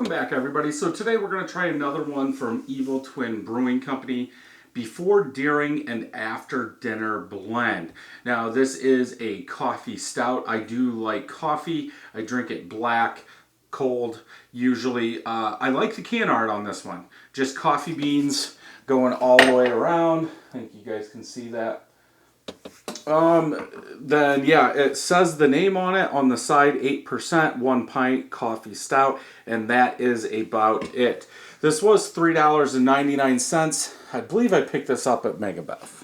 back, everybody. So today we're going to try another one from Evil Twin Brewing Company, before, during, and after dinner blend. Now this is a coffee stout. I do like coffee. I drink it black, cold, usually. I like the can art on this one. Just coffee beans going all the way around. I think you guys can see that. Then yeah, it says the name on it on the side, 8%, 1 pint coffee stout, and that is about it. This was $3.99. I believe I picked this up at Megabeth.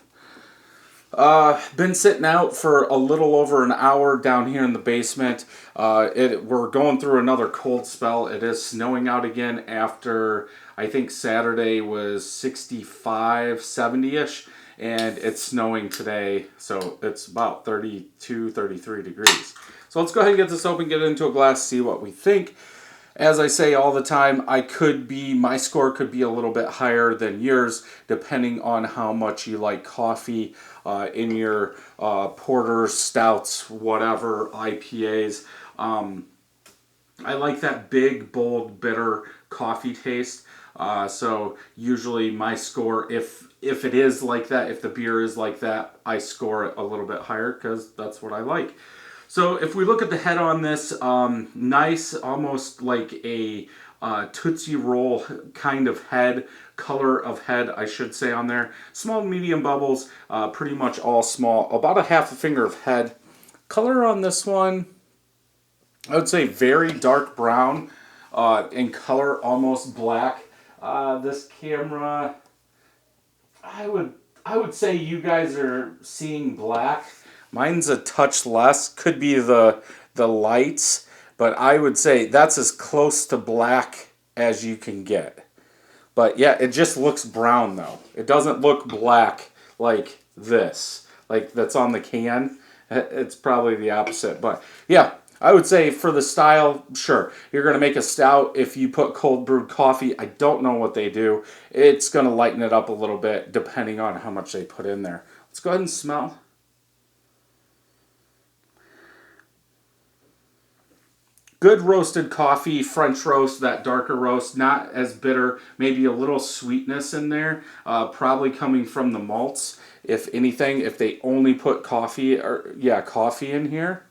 Been sitting out for a little over an hour down here in the basement. We're going through another cold spell. It is snowing out again after, I think Saturday was 65, 70-ish. And it's snowing today, so it's about 32, 33 degrees. So let's go ahead and get this open, get it into a glass, see what we think. As I say all the time, my score could be a little bit higher than yours, depending on how much you like coffee in your porters, stouts, whatever, IPAs. I like that big, bold, bitter coffee taste. So usually my score, if it is like that, if the beer is like that, I score it a little bit higher because that's what I like. So if we look at the head on this, nice, almost like a Tootsie Roll kind of head, color of head, I should say on there. Small, medium bubbles, pretty much all small, about a half a finger of head. Color on this one, I would say very dark brown in color, almost black. This camera, I would say you guys are seeing black. Mine's a touch less. Could be the lights, but I would say that's as close to black as you can get. But yeah, it just looks brown though. It doesn't look black like this, like that's on the can. It's probably the opposite, but yeah. I would say for the style, sure, you're going to make a stout. If you put cold brewed coffee, I don't know what they do. It's going to lighten it up a little bit depending on how much they put in there. Let's go ahead and smell. Good roasted coffee, French roast, that darker roast, not as bitter, maybe a little sweetness in there, probably coming from the malts. If anything, if they only put coffee in here.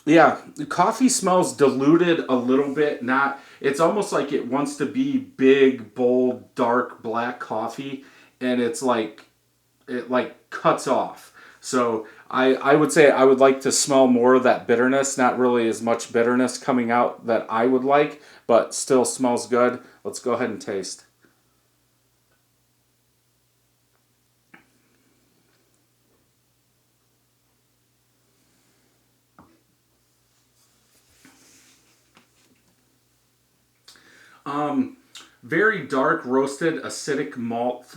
Yeah, coffee smells diluted a little bit. It's almost like it wants to be big, bold, dark black coffee, and it cuts off. So I would say I would like to smell more of that bitterness. Not really as much bitterness coming out that I would like, but still smells good. Let's go ahead and taste. Very dark roasted acidic malt.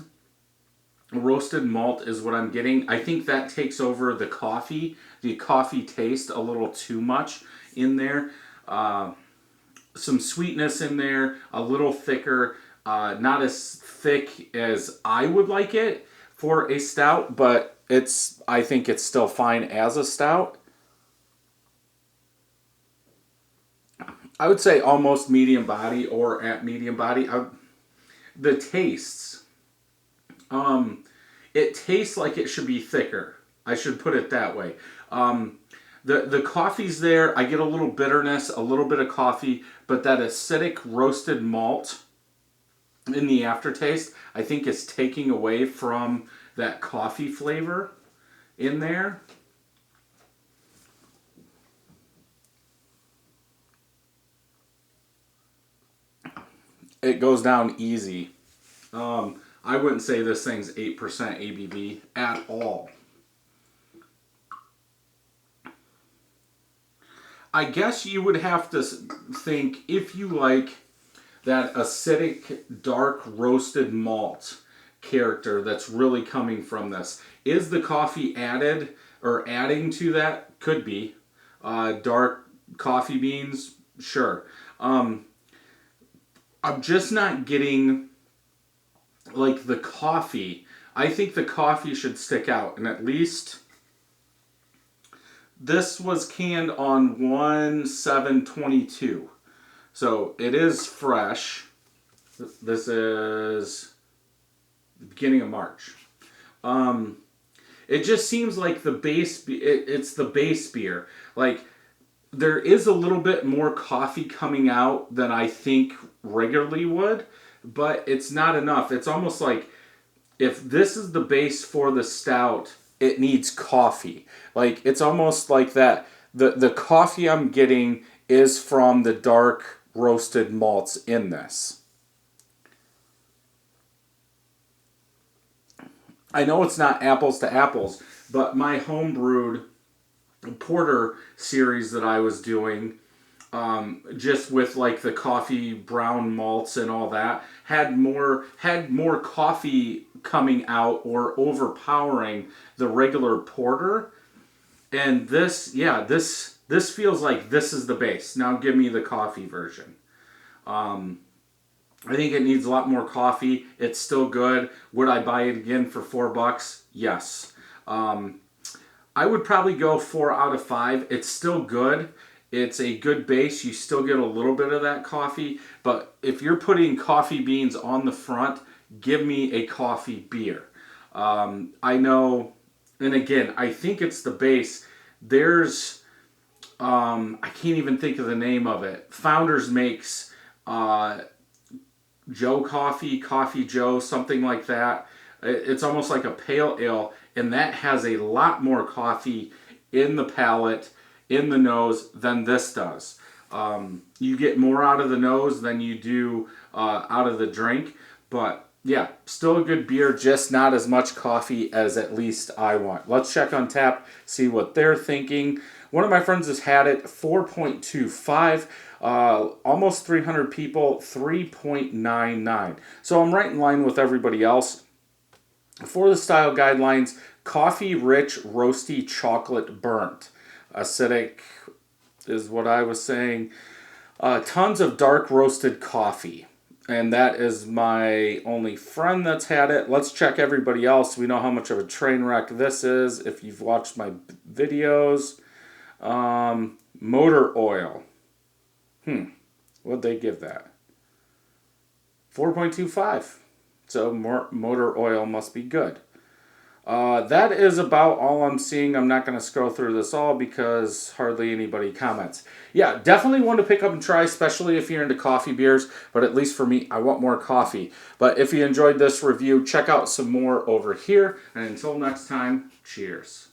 Roasted malt is what I'm getting. I think that takes over the coffee taste a little too much in there. Some sweetness in there, a little thicker, not as thick as I would like it for a stout, but I think it's still fine as a stout. I would say almost medium body or at medium body. The tastes, it tastes like it should be thicker. I should put it that way. The coffee's there. I get a little bitterness, a little bit of coffee, but that acidic roasted malt in the aftertaste, I think is taking away from that coffee flavor in there. It goes down easy. I wouldn't say this thing's 8% ABV at all. I guess you would have to think if you like that acidic, dark roasted malt character that's really coming from this. Is the coffee added or adding to that? Could be. Dark coffee beans? Sure. I'm just not getting like the coffee. I think the coffee should stick out, and at least This was canned on 1/7/22. So it is fresh. This is the beginning of March. It just seems like the base, it's the base beer. Like, there is a little bit more coffee coming out than I think regularly would, but it's not enough. It's almost like if this is the base for the stout, it needs coffee. Like, it's almost like that. The coffee I'm getting is from the dark roasted malts in this. I know it's not apples to apples, but my homebrewed porter series that I was doing, just with like the coffee brown malts and all that, had more coffee coming out or overpowering the regular porter. And this, yeah, this feels like this is the base. Now give me the coffee version. I think it needs a lot more coffee. It's still good. Would I buy it again for $4? Yes. I would probably go 4 out of 5. It's still good. It's a good base. You still get a little bit of that coffee. But if you're putting coffee beans on the front, give me a coffee beer. I know, and again, I think it's the base. There's, I can't even think of the name of it. Founders makes Joe Coffee, Coffee Joe, something like that. It's almost like a pale ale, and that has a lot more coffee in the palate, in the nose, than this does. You get more out of the nose than you do out of the drink, but yeah, still a good beer, just not as much coffee as at least I want. Let's check on tap, see what they're thinking. One of my friends has had it, 4.25. Almost 300 people, 3.99. So I'm right in line with everybody else. For the style guidelines, coffee rich, roasty, chocolate burnt. Acidic is what I was saying. Tons of dark roasted coffee. And that is my only friend that's had it. Let's check everybody else. We know how much of a train wreck this is if you've watched my videos. Motor oil. What'd they give that? 4.25. So more motor oil must be good. That is about all I'm seeing. I'm not going to scroll through this all because hardly anybody comments. Yeah, definitely one to pick up and try, especially if you're into coffee beers. But at least for me, I want more coffee. But if you enjoyed this review, check out some more over here. And until next time, cheers.